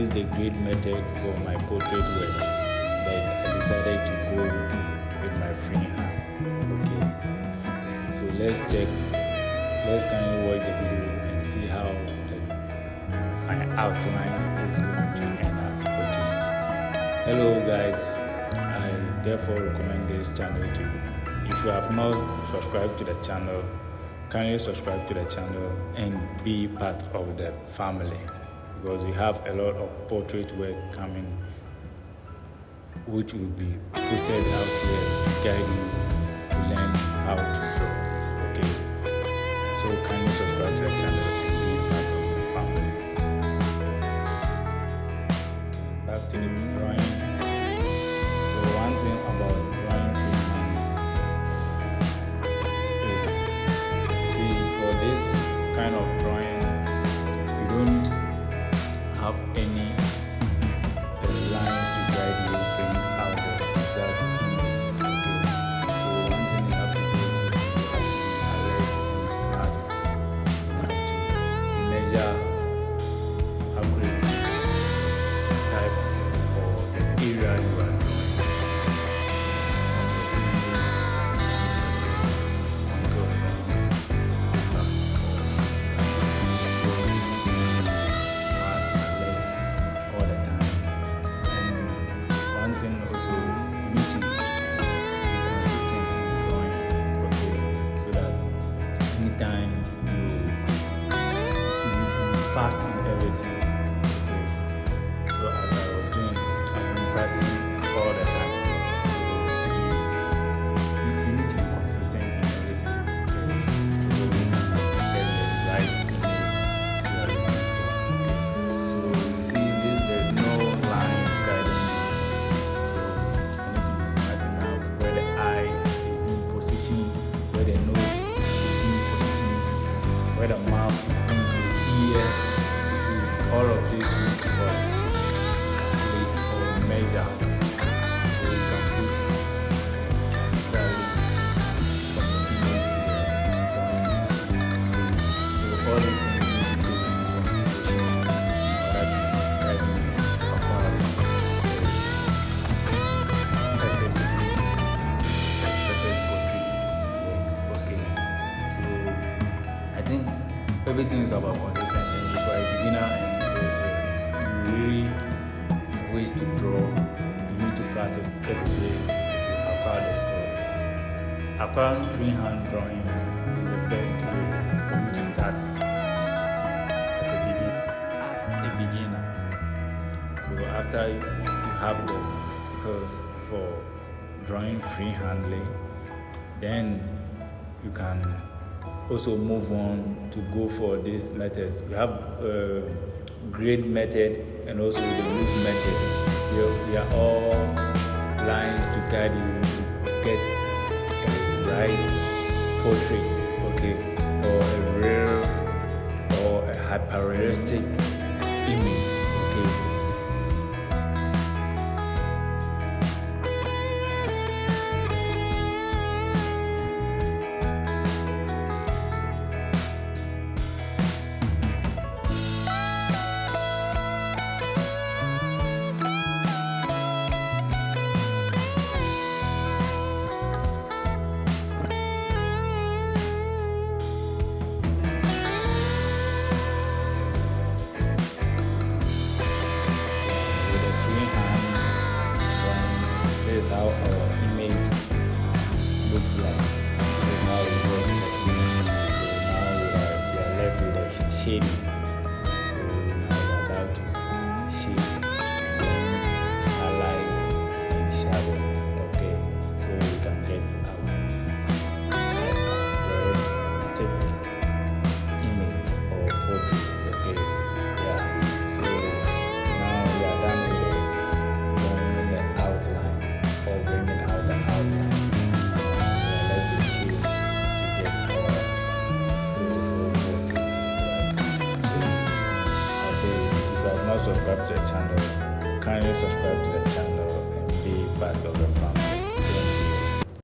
used a grid method for my portrait work, but I decided to go with my freehand. Okay, so let's kindly watch the video and see how my outlines is going to end up. Okay, hello guys, I therefore recommend this channel to you. If you have not subscribed to the channel, kindly subscribe to the channel and be part of the family, because we have a lot of portrait work coming which will be posted out here to guide you to learn how to draw. Okay, so kindly subscribe to the channel and be part of the family. Back to the drawing. So one thing about drawing freehand is, see, for this kind of drawing you don't have any lines to guide you bring out the exact image. Okay, so one thing you have to do is you have to be alert and smart. You have to measure accurately type or the area you are drawing from the image onto the so you need to be smart, alert all the time. And one thing also, you need to be consistent in drawing, okay, so that anytime you be fast in everything. Okay, so as I was doing, I've been practicing all the time. So you need to be consistent in everything. Okay, so you get the right image you are looking for. Okay, so you see there's no lines guiding you. So you need to be smart enough where the eye is being positioned, where the nose is being positioned, where the mouth is being the ear. You see, all of this you need to calculate or measure, so you can put exactly from the image to the drawing sheet. Okay, so all these things you need to take into consideration in order to guide you upon perfect image, perfect portrait work. Okay, so I think everything is about consistency. And if you're a beginner and you really wish to draw, you need to practice every day to acquire the skills. Acquiring freehand drawing is the best way for you to start as a beginner. So after you have the skills for drawing freehandly, then you can also move on to go for these methods. We have grade method and also the loop method. They are all lines to guide you to get a right portrait, okay, or a real or a hyper-realistic image, okay. This is how our image looks like. And now we go to the image. So now we are left with a shading. So now we're about to shade, blend, highlight, and shadow. Okay, so we can get our realistic image or portrait. Okay, yeah. So now we are done with it. Drawing the outlines or bringing out the outlines. We are left with shading to get our beautiful portrait. Right? So I'll tell you, if you have not subscribed to the channel, kindly subscribe to the